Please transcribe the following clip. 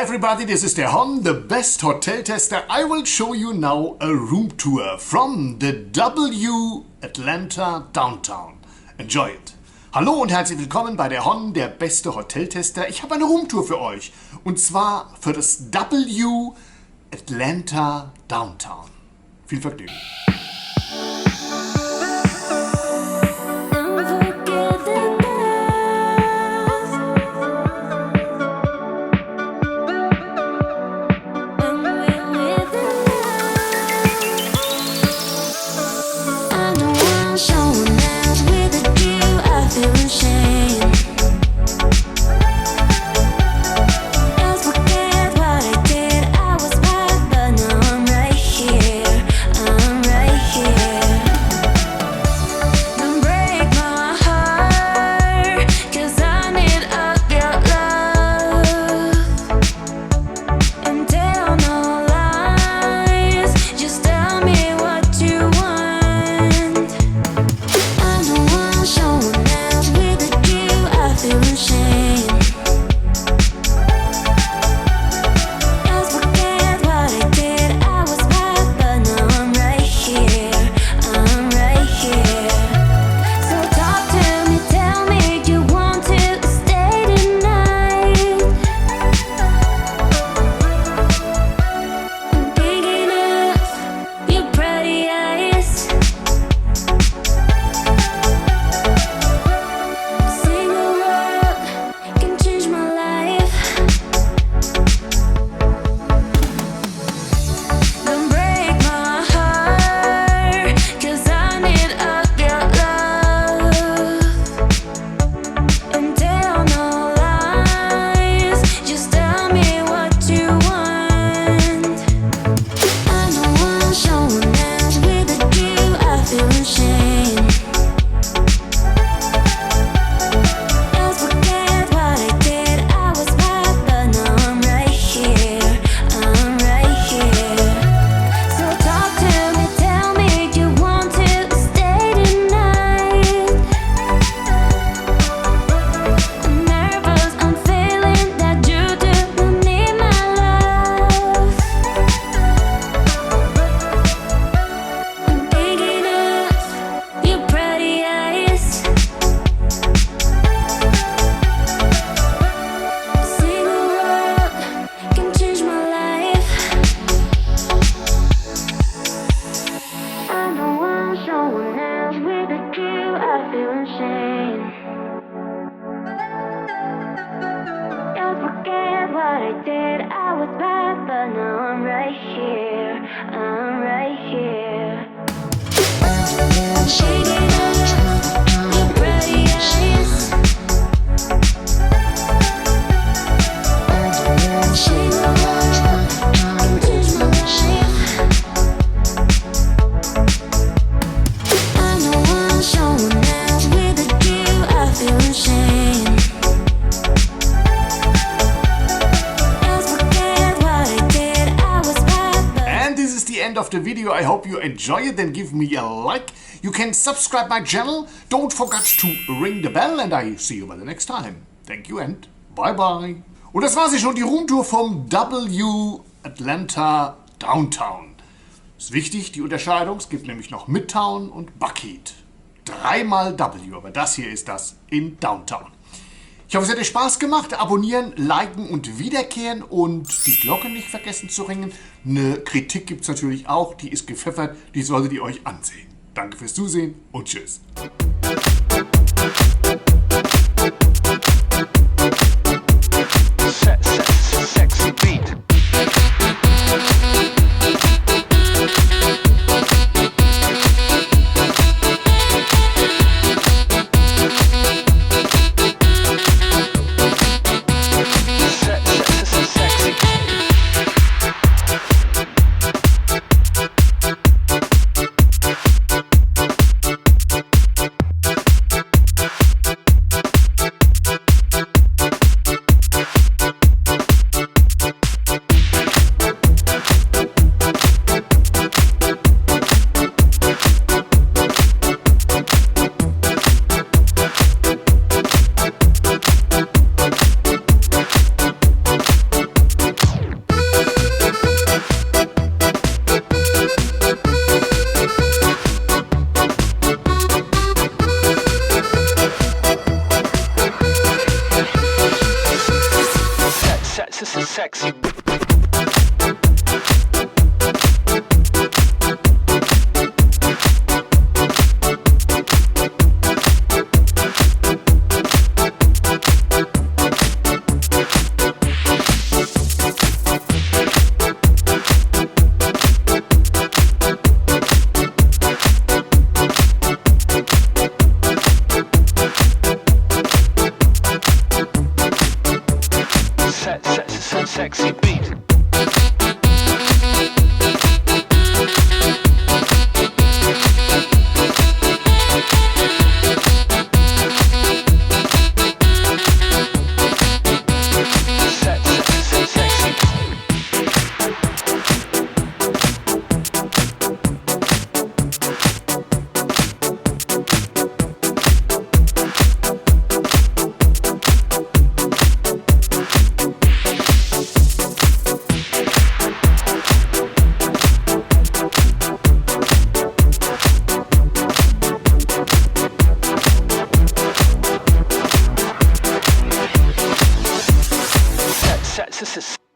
everybody, this is der Hon, the best hotel tester. I will show you now a room tour from the W Atlanta Downtown. Enjoy it. Hallo und herzlich willkommen bei der Hon, der beste Hoteltester. Ich habe eine Roomtour für euch und zwar für das W Atlanta Downtown. Viel Vergnügen. End of the video. I hope you enjoy it. Then give me a like. You can subscribe my channel. Don't forget to ring the bell and I see you by the next time. Thank you and bye bye. Und das war sie schon, die Roomtour vom W Atlanta Downtown. Ist wichtig, die Unterscheidung. Es gibt nämlich noch Midtown und Buckhead. Dreimal W, aber das hier ist das in Downtown. Ich hoffe, es hat euch Spaß gemacht. Abonnieren, liken und wiederkehren und die Glocke nicht vergessen zu ringen. Eine Kritik gibt es natürlich auch, die ist gepfeffert, die solltet ihr euch ansehen. Danke fürs Zusehen und tschüss. Sexy beat. sexy. Sexy beat. Sexy.